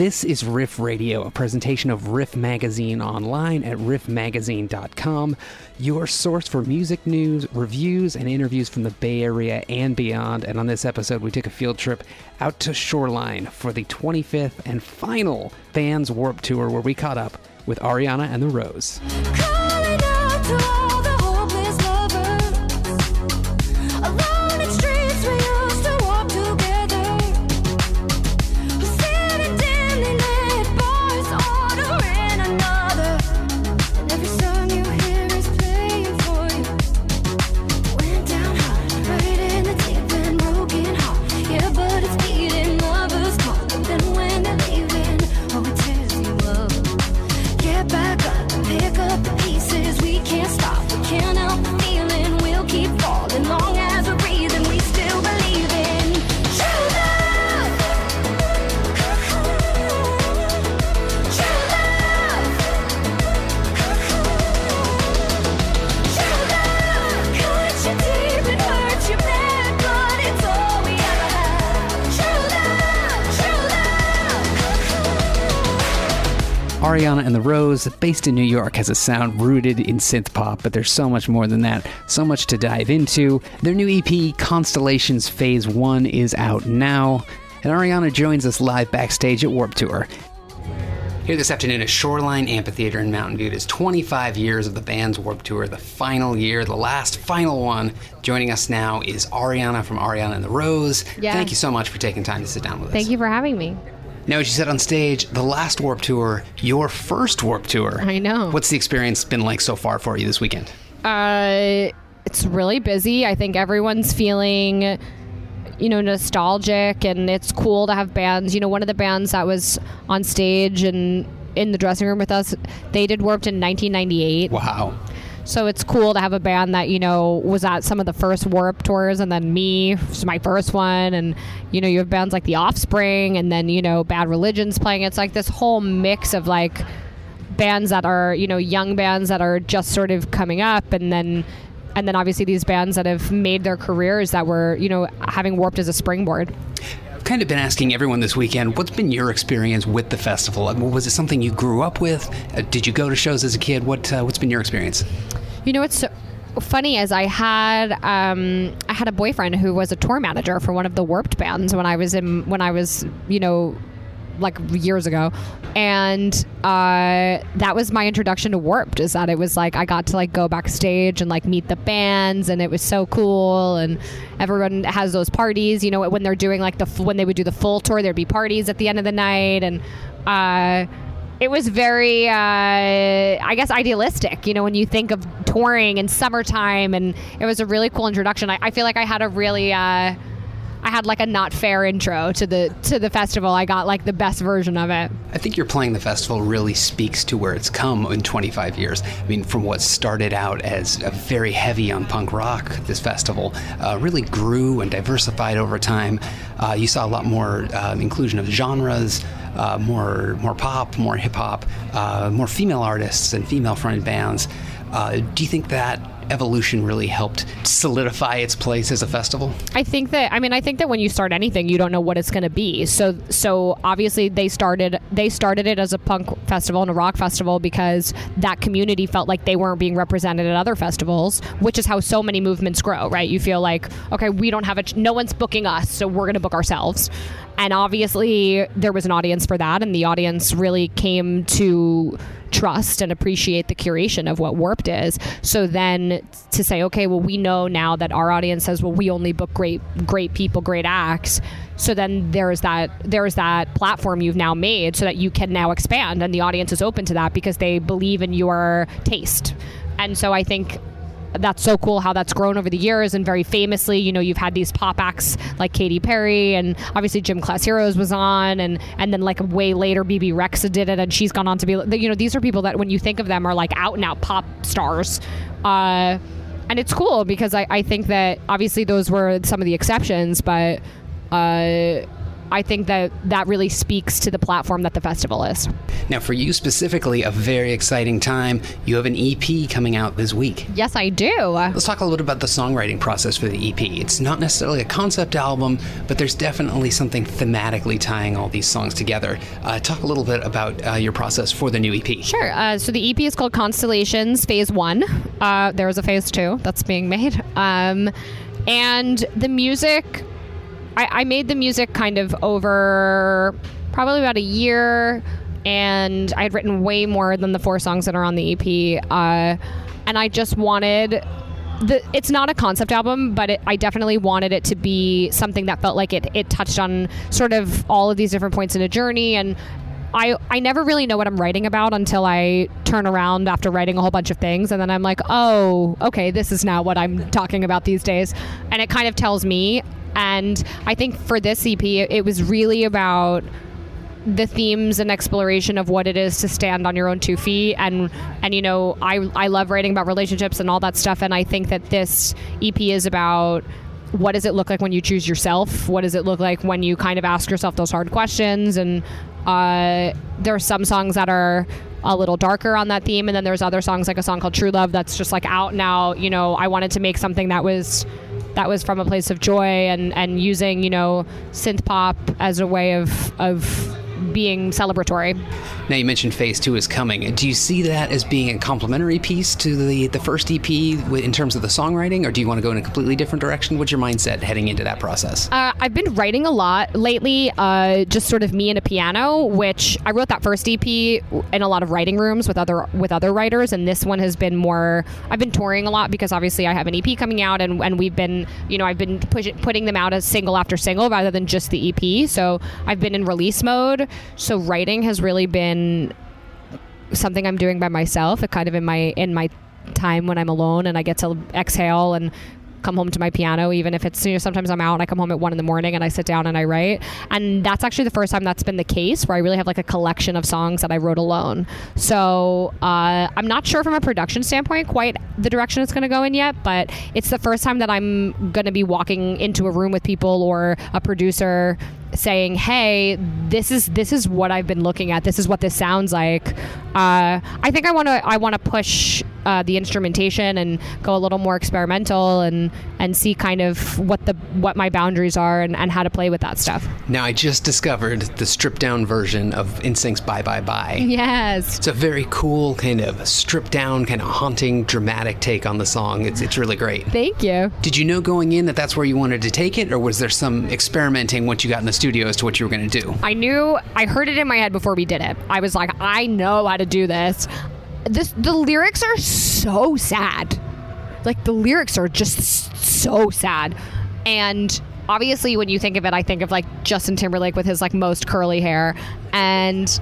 This is RIFF Radio, a presentation of RIFF Magazine online at riffmagazine.com, your source for music news, reviews, and interviews from the Bay Area and beyond. And on this episode, we took a field trip out to Shoreline for the 25th and final Vans Warped Tour, where we caught up with Ariana and the Rose. Calling out to all the hopeless lovers. Alone in streets we used to walk together. Sitting dimly lit bars, ordering another. And every song you hear is playing for you. Went down hard, right in the deep end, broken heart. Yeah, but it's beating lovers call. But then when they're leaving, oh, it tears you up. Get back up and pick up the pieces. We can't stop, we can't help the feeling. We'll keep falling long as we're breathing. We still believe in true love. True love. True love. Cut you deep and hurt you bad, but it's all we ever had. True love. Ariana and the Rose, based in New York, has a sound rooted in synth pop, but there's so much more than that, so much to dive into. Their new EP, Constellations Phase 1, is out now, and Ariana joins us live backstage at Warped Tour. Here this afternoon at Shoreline Amphitheater in Mountain View. It is 25 years of the band's Warped Tour, the final year, the last final one. Joining us now is Ariana from Ariana and the Rose. Yeah. Thank you so much for taking time to sit down with us. Thank you for having me. Now, as you said on stage, the last Warped Tour, your first Warped Tour. I know. What's the experience been like so far for you this weekend? It's really busy. I think everyone's feeling, nostalgic, and it's cool to have bands. One of the bands that was on stage and in the dressing room with us, they did Warped in 1998. Wow. So it's cool to have a band that, was at some of the first Warped Tours, and then me, was my first one. And, you have bands like The Offspring, and then, Bad Religion's playing. It's like this whole mix of like bands that are, young bands that are just sort of coming up. And then obviously these bands that have made their careers that were, having Warped as a springboard. I've kind of been asking everyone this weekend, what's been your experience with the festival? Was it something you grew up with? Did you go to shows as a kid? What's been your experience? What's so funny is I had a boyfriend who was a tour manager for one of the Warped bands when I was like years ago, and that was my introduction to Warped. Is that it was like I got to like go backstage and like meet the bands, and it was so cool. And everyone has those parties, when they're doing like when they would do the full tour, there'd be parties at the end of the night, and it was very, I guess, idealistic, when you think of touring in summertime, and it was a really cool introduction. I feel like I had a really, I had like a not fair intro to the festival. I got like the best version of it. I think you're playing the festival really speaks to where it's come in 25 years. I mean, from what started out as a very heavy on punk rock, this festival really grew and diversified over time. You saw a lot more inclusion of genres, more pop, more hip hop, more female artists and female fronted bands. Do you think that evolution really helped solidify its place as a festival? I think that when you start anything, you don't know what it's going to be. So obviously they started it as a punk festival and a rock festival because that community felt like they weren't being represented at other festivals, which is how so many movements grow, right? You feel like, okay, we don't have no one's booking us, so we're going to book ourselves. And obviously there was an audience for that, and the audience really came to trust and appreciate the curation of what Warped is. So then to say, okay, well, we know now that our audience says, well, we only book great people, great acts. So then there's that platform you've now made so that you can now expand, and the audience is open to that because they believe in your taste. And so I think that's so cool how that's grown over the years. And very famously, you've had these pop acts like Katy Perry, and obviously Gym Class Heroes was on, and then like way later BB Rexa did it, and she's gone on to be, these are people that when you think of them are like out and out pop stars. And it's cool because I think that obviously those were some of the exceptions, but I think that really speaks to the platform that the festival is. Now, for you specifically, a very exciting time. You have an EP coming out this week. Yes, I do. Let's talk a little bit about the songwriting process for the EP. It's not necessarily a concept album, but there's definitely something thematically tying all these songs together. Talk a little bit about your process for the new EP. Sure. So the EP is called Constellations Phase 1. There is a Phase 2 that's being made. And the music, I made the music kind of over probably about a year, and I had written way more than the 4 songs that are on the EP. And I just wanted... it's not a concept album, but I definitely wanted it to be something that felt like it touched on sort of all of these different points in a journey. And I never really know what I'm writing about until I turn around after writing a whole bunch of things, and then I'm like, oh, okay, this is now what I'm talking about these days. And it kind of tells me. And I think for this EP, it was really about the themes and exploration of what it is to stand on your own 2 feet. And you know, I love writing about relationships and all that stuff. And I think that this EP is about what does it look like when you choose yourself? What does it look like when you kind of ask yourself those hard questions? And there are some songs that are a little darker on that theme. And then there's other songs, like a song called True Love, that's just like out now. You know, I wanted to make something that was from a place of joy and using, you know, synth pop as a way of being celebratory. Now, you mentioned Phase 2 is coming. Do you see that as being a complementary piece to the first EP in terms of the songwriting, or do you want to go in a completely different direction? What's your mindset heading into that process? I've been writing a lot lately, just sort of me and a piano, which I wrote that first EP in a lot of writing rooms with other writers, and this one has been more, I've been touring a lot because obviously I have an EP coming out, and we've been, you know, I've been putting them out as single after single rather than just the EP, so I've been in release mode. So writing has really been something I'm doing by myself, kind of in my time when I'm alone, and I get to exhale and come home to my piano, even if it's, you know, sometimes I'm out and I come home at 1 a.m. and I sit down and I write. And that's actually the first time that's been the case, where I really have like a collection of songs that I wrote alone. So I'm not sure from a production standpoint quite the direction it's going to go in yet, but it's the first time that I'm going to be walking into a room with people or a producer saying, hey, this is what I've been looking at. This is what this sounds like. I think I want to push the instrumentation and go a little more experimental and see kind of what my boundaries are and how to play with that stuff. Now, I just discovered the stripped down version of NSYNC's Bye Bye Bye. Yes. It's a very cool kind of stripped down, kind of haunting, dramatic take on the song. It's really great. Thank you. Did you know going in that that's where you wanted to take it, or was there some experimenting once you got in the studio as to what you were going to do? I heard it in my head before we did it. I was like, I know how to do this. The lyrics are so sad. Like, the lyrics are just so sad. And obviously when you think of it, I think of like Justin Timberlake with his like most curly hair. And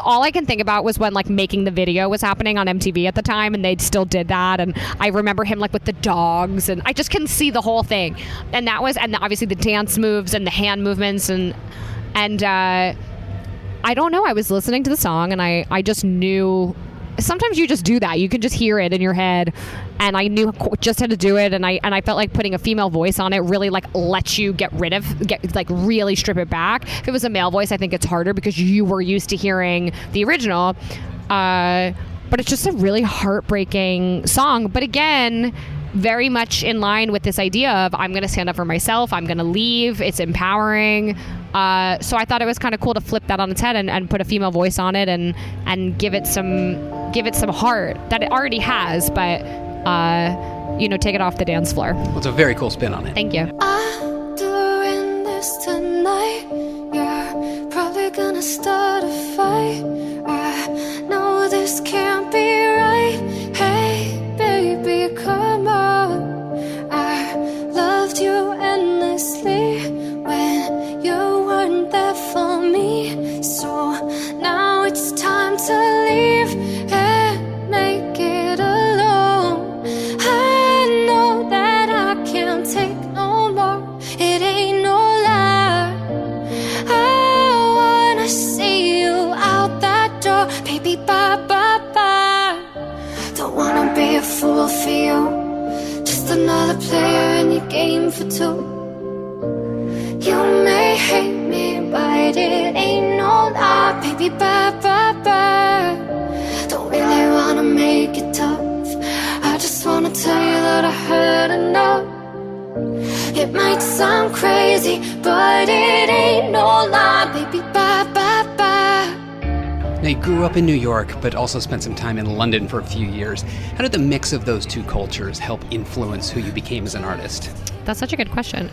all I can think about was when like making the video was happening on MTV at the time, and they still did that. And I remember him like with the dogs, and I just can see the whole thing. And obviously the dance moves and the hand movements and I don't know. I was listening to the song and I just knew. Sometimes you just do that. You can just hear it in your head, and I knew just how to do it. And I felt like putting a female voice on it really like lets you really strip it back. If it was a male voice, I think it's harder because you were used to hearing the original. But it's just a really heartbreaking song. But again, very much in line with this idea of I'm going to stand up for myself. I'm going to leave. It's empowering. So I thought it was kind of cool to flip that on its head and put a female voice on it and give it some heart that it already has, but take it off the dance floor. Well, it's a very cool spin on it. Thank you. I'm doing this tonight. You're probably gonna start a fight. I know this can't be right. Hey, baby, come on. I loved you endlessly when you weren't there for me. So now it's time to leave and make it alone. I know that I can't take no more. It ain't no lie. I wanna see you out that door. Baby, bye, bye, bye. Don't wanna be a fool for you. Just another player in your game for two. You may hate but it ain't no lie. Baby, bye, bye, bye. Don't really wanna make it tough. I just wanna tell you that I had enough. It might sound crazy, but it ain't no lie. Baby, bye, bye, bye. Now, you grew up in New York, but also spent some time in London for a few years. How did the mix of those two cultures help influence who you became as an artist? That's such a good question.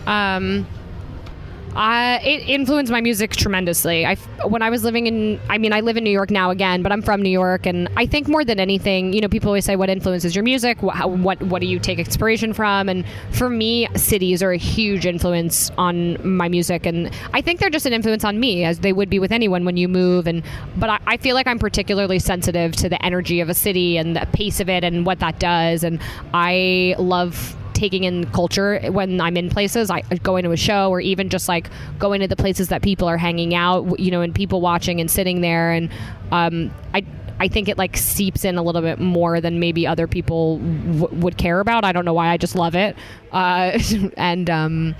It influenced my music tremendously. When I was living in, I live in New York now again, but I'm from New York, and I think more than anything, people always say, what influences your music? What do you take inspiration from? And for me, cities are a huge influence on my music, and I think they're just an influence on me, as they would be with anyone when you move. But I feel like I'm particularly sensitive to the energy of a city and the pace of it and what that does, and I love taking in culture when I'm in places. I going to a show, or even just like going to the places that people are hanging out, and people watching and sitting there. And I think it like seeps in a little bit more than maybe other people would care about. I don't know why. I just love it. And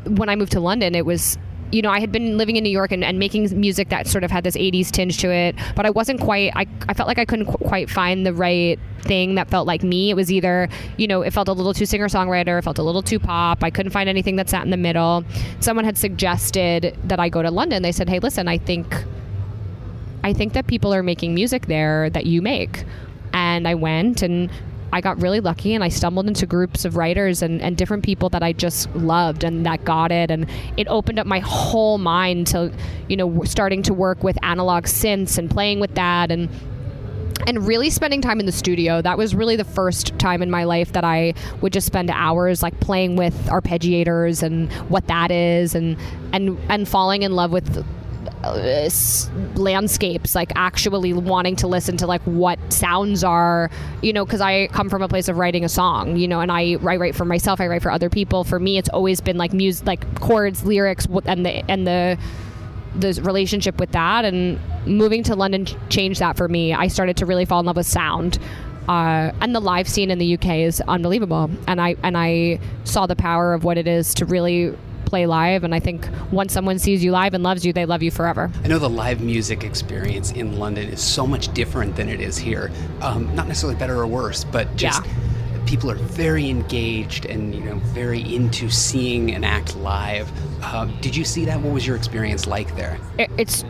when I moved to London, it was, I had been living in New York and making music that sort of had this 80s tinge to it, but I wasn't quite, I felt like I couldn't quite find the right thing that felt like me. It was either, it felt a little too singer-songwriter, it felt a little too pop. I couldn't find anything that sat in the middle. Someone had suggested that I go to London. They said, hey, listen, I think that people are making music there that you make. And I went, and I got really lucky, and I stumbled into groups of writers and different people that I just loved and that got it. And it opened up my whole mind to, starting to work with analog synths and playing with that and really spending time in the studio. That was really the first time in my life that I would just spend hours like playing with arpeggiators and what that is, and falling in love with landscapes, like actually wanting to listen to like what sounds are, because I come from a place of writing a song, and I write for myself, I write for other people. For me, it's always been like music, like chords, lyrics, and the relationship with that. And moving to London changed that for me. I started to really fall in love with sound. And the live scene in the UK is unbelievable. And I saw the power of what it is to really play live, and I think once someone sees you live and loves you, they love you forever. I know the live music experience in London is so much different than it is here. Not necessarily better or worse, but just people are very engaged and very into seeing an act live. Did you see that? What was your experience like there? It's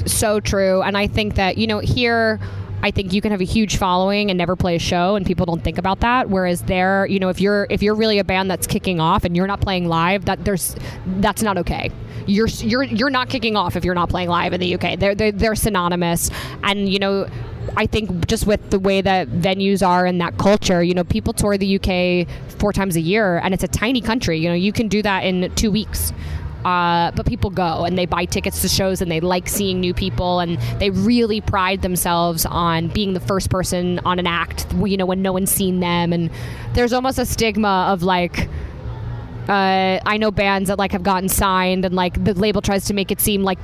so true, and I think that here, I think you can have a huge following and never play a show, and people don't think about that. Whereas there, if you're really a band that's kicking off and you're not playing live, that's not okay. You're not kicking off if you're not playing live in the UK. They're synonymous, and I think just with the way that venues are and that culture, people tour the UK 4 times a year, and it's a tiny country. You can do that in 2 weeks. But people go and they buy tickets to shows, and they like seeing new people, and they really pride themselves on being the first person on an act, when no one's seen them. And there's almost a stigma of like, I know bands that like have gotten signed, and like the label tries to make it seem like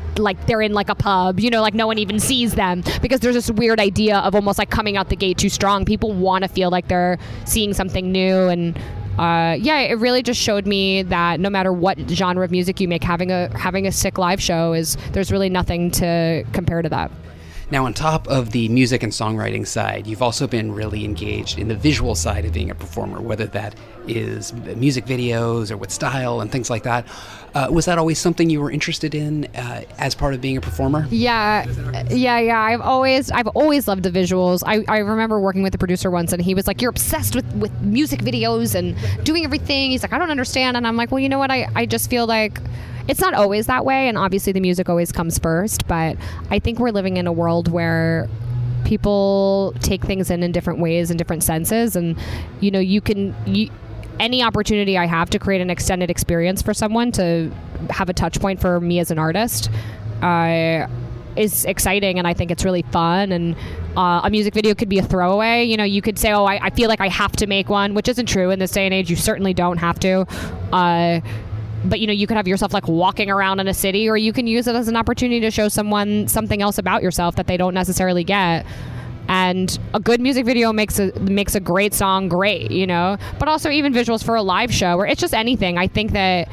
they're in like a pub, like no one even sees them, because there's this weird idea of almost like coming out the gate too strong. People want to feel like they're seeing something new. And it really just showed me that no matter what genre of music you make, having a sick live show there's really nothing to compare to that. Now, on top of the music and songwriting side, you've also been really engaged in the visual side of being a performer, whether that is music videos or with style and things like that. Was that always something you were interested in as part of being a performer? Yeah. I've always loved the visuals. I remember working with a producer once, and he was like, "You're obsessed with music videos and doing everything." He's like, "I don't understand," and I'm like, "Well, you know what? I just feel like it's not always that way, and obviously the music always comes first, but I think we're living in a world where people take things in different ways and different senses, and any opportunity I have to create an extended experience for someone, to have a touch point for me as an artist, is exciting, and I think it's really fun. And a music video could be a throwaway. You could say, "Oh, I feel like I have to make one," which isn't true in this day and age. You certainly don't have to. But you could have yourself like walking around in a city, or you can use it as an opportunity to show someone something else about yourself that they don't necessarily get. And a good music video makes a great song great, But also even visuals for a live show, or it's just anything. I think that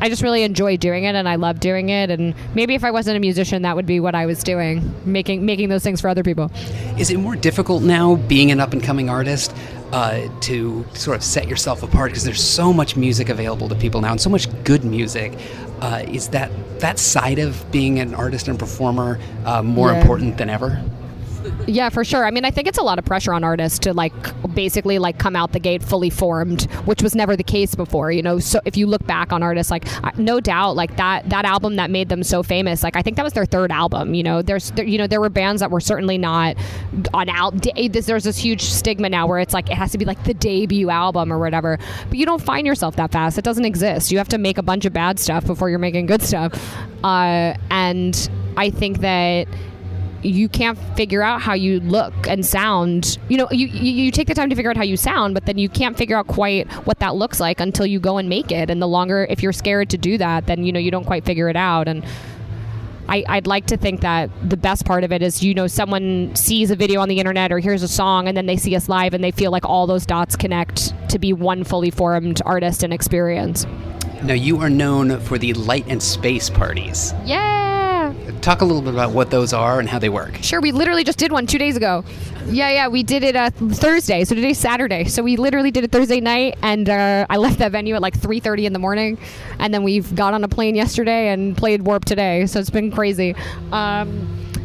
just really enjoy doing it, and I love doing it. And maybe if I wasn't a musician, that would be what I was doing, making those things for other people. Is it more difficult now, being an up-and-coming artist, to sort of set yourself apart? Because there's so much music available to people now, and so much good music. Is that side of being an artist and performer more important than ever? Yeah, for sure. I mean, I think it's a lot of pressure on artists to basically come out the gate fully formed, which was never the case before, So if you look back on artists, no doubt, that album that made them so famous, I think that was their third album. There were bands that were certainly not on out. There's this huge stigma now where it's it has to be the debut album or whatever. But you don't find yourself that fast. It doesn't exist. You have to make a bunch of bad stuff before you're making good stuff. And I think that you can't figure out how you look and sound. You take the time to figure out how you sound, but then you can't figure out quite what that looks like until you go and make it. And the longer, if you're scared to do that, then, you don't quite figure it out. And I'd like to think that the best part of it is, someone sees a video on the internet or hears a song, and then they see us live and they feel like all those dots connect to be one fully formed artist and experience. Now, you are known for the light and space parties. Yeah. Talk a little bit about what those are and how they work. Sure, we literally just did one 2 days ago. Yeah, we did it Thursday, so today's Saturday. So we literally did it Thursday night, and I left that venue at 3:30 in the morning, and then we've got on a plane yesterday and played Warp today, so it's been crazy.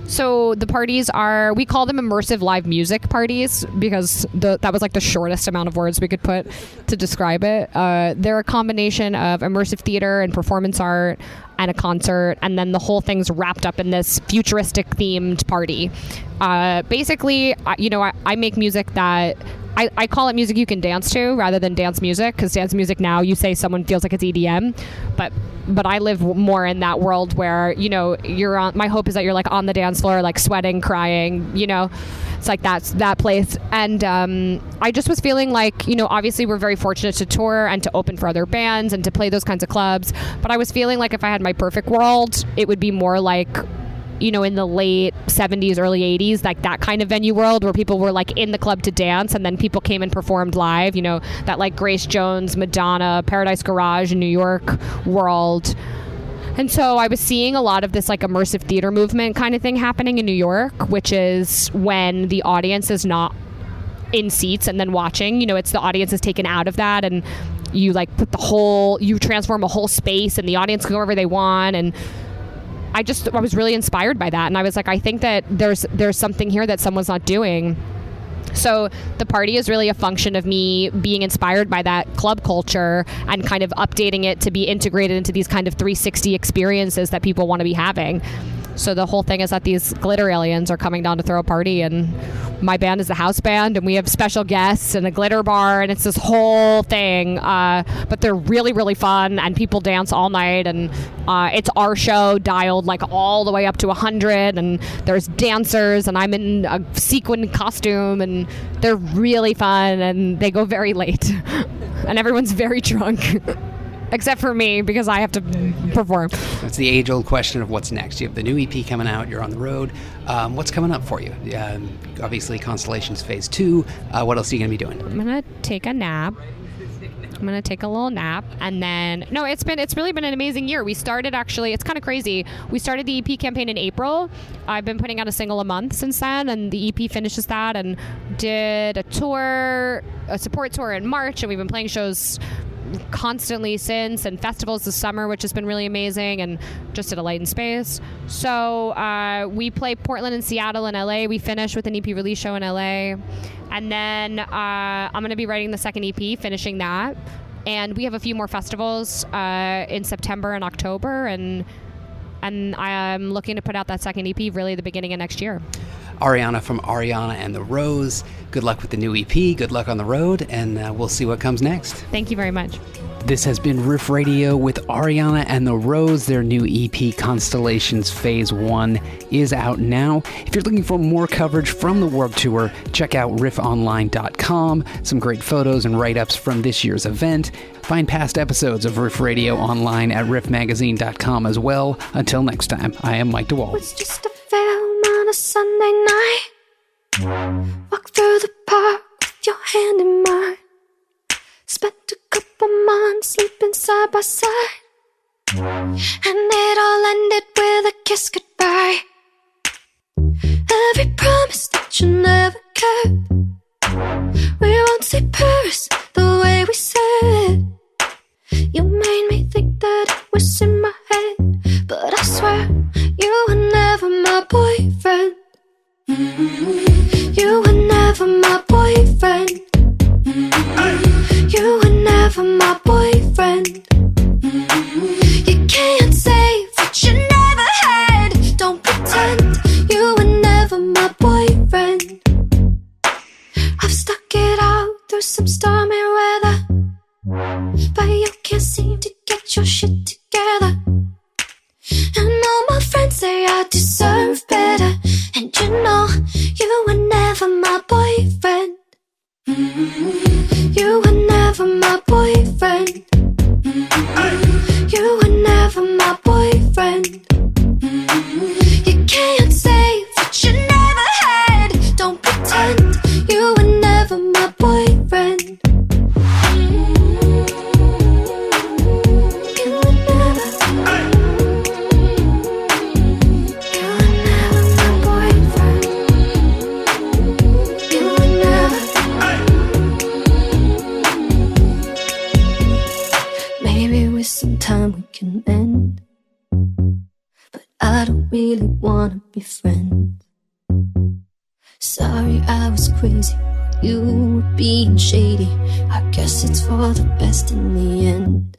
So the parties we call them immersive live music parties because that was the shortest amount of words we could put to describe it. They're a combination of immersive theater and performance art and a concert, and then the whole thing's wrapped up in this futuristic themed party. Basically, I make music that I call it music you can dance to rather than dance music, because dance music now, you say someone feels like it's EDM, but I live more in that world where, you're on, my hope is that you're on the dance floor, sweating, crying, it's that's that place. And I just was feeling obviously we're very fortunate to tour and to open for other bands and to play those kinds of clubs, but I was feeling if I had my perfect world, it would be more in the late 70s, early 80s, that kind of venue world where people were in the club to dance, and then people came and performed live, that Grace Jones, Madonna, Paradise Garage in New York world. And so I was seeing a lot of this immersive theater movement kind of thing happening in New York, which is when the audience is not in seats and then watching, it's the audience is taken out of that, and you you transform a whole space, and the audience can go wherever they want. And I was really inspired by that, and I was I think that there's something here that someone's not doing. So the party is really a function of me being inspired by that club culture and kind of updating it to be integrated into these kind of 360 experiences that people want to be having. So the whole thing is that these glitter aliens are coming down to throw a party, and my band is the house band, and we have special guests and a glitter bar, and it's this whole thing. But they're really, really fun, and people dance all night, and it's our show dialed all the way up to 100, and there's dancers, and I'm in a sequin costume, and they're really fun, and they go very late, and everyone's very drunk. Except for me, because I have to perform. It's the age-old question of what's next. You have the new EP coming out. You're on the road. What's coming up for you? Obviously, Constellations Phase 2. What else are you going to be doing? I'm going to take a nap. I'm going to take a little nap, and then it's really been an amazing year. We started, actually, it's kind of crazy. We started the EP campaign in April. I've been putting out a single a month since then, and the EP finishes that, and did a support tour in March, and we've been playing shows constantly since, and festivals this summer, which has been really amazing, and just did a Light in Space. So we play Portland and Seattle and LA. We finish with an EP release show in LA, and then I'm going to be writing the second EP, finishing that, and we have a few more festivals in September and October, and I'm looking to put out that second EP really the beginning of next year. Ariana from Ariana and the Rose, good luck with the new EP, good luck on the road, and we'll see what comes next. Thank you very much. This has been RIFF Radio with Ariana and the Rose. Their new EP, Constellations Phase 1, is out now. If you're looking for more coverage from the Warped Tour, check out riffonline.com. Some great photos and write-ups from this year's event. Find past episodes of RIFF Radio online at riffmagazine.com as well. Until next time, I am Mike DeWald. It's just a film on a Sunday night. Walk through the park with your hand in mine. Spent a couple months sleeping side by side. And it all ended with a kiss goodbye. Every promise that you never kept. We won't say Paris the way we said. You made me think that it was in my head, but I swear you were never my boyfriend. You were never my boyfriend. You were never my boyfriend. You can't say that you never had. Don't pretend you were never my boyfriend. I've stuck it out through some stormy weather, but you can't seem to get your shit together. And all my friends say I deserve better, and you know you were never my boyfriend. You were never my boyfriend. You were never my boyfriend. You can't say that you never had. Don't pretend you were never my boyfriend. You were never. You were never my boyfriend. You were never. Maybe with some time we can end, but I don't really wanna be friends. Sorry I was crazy, you were being shady. I guess it's for the best in the end.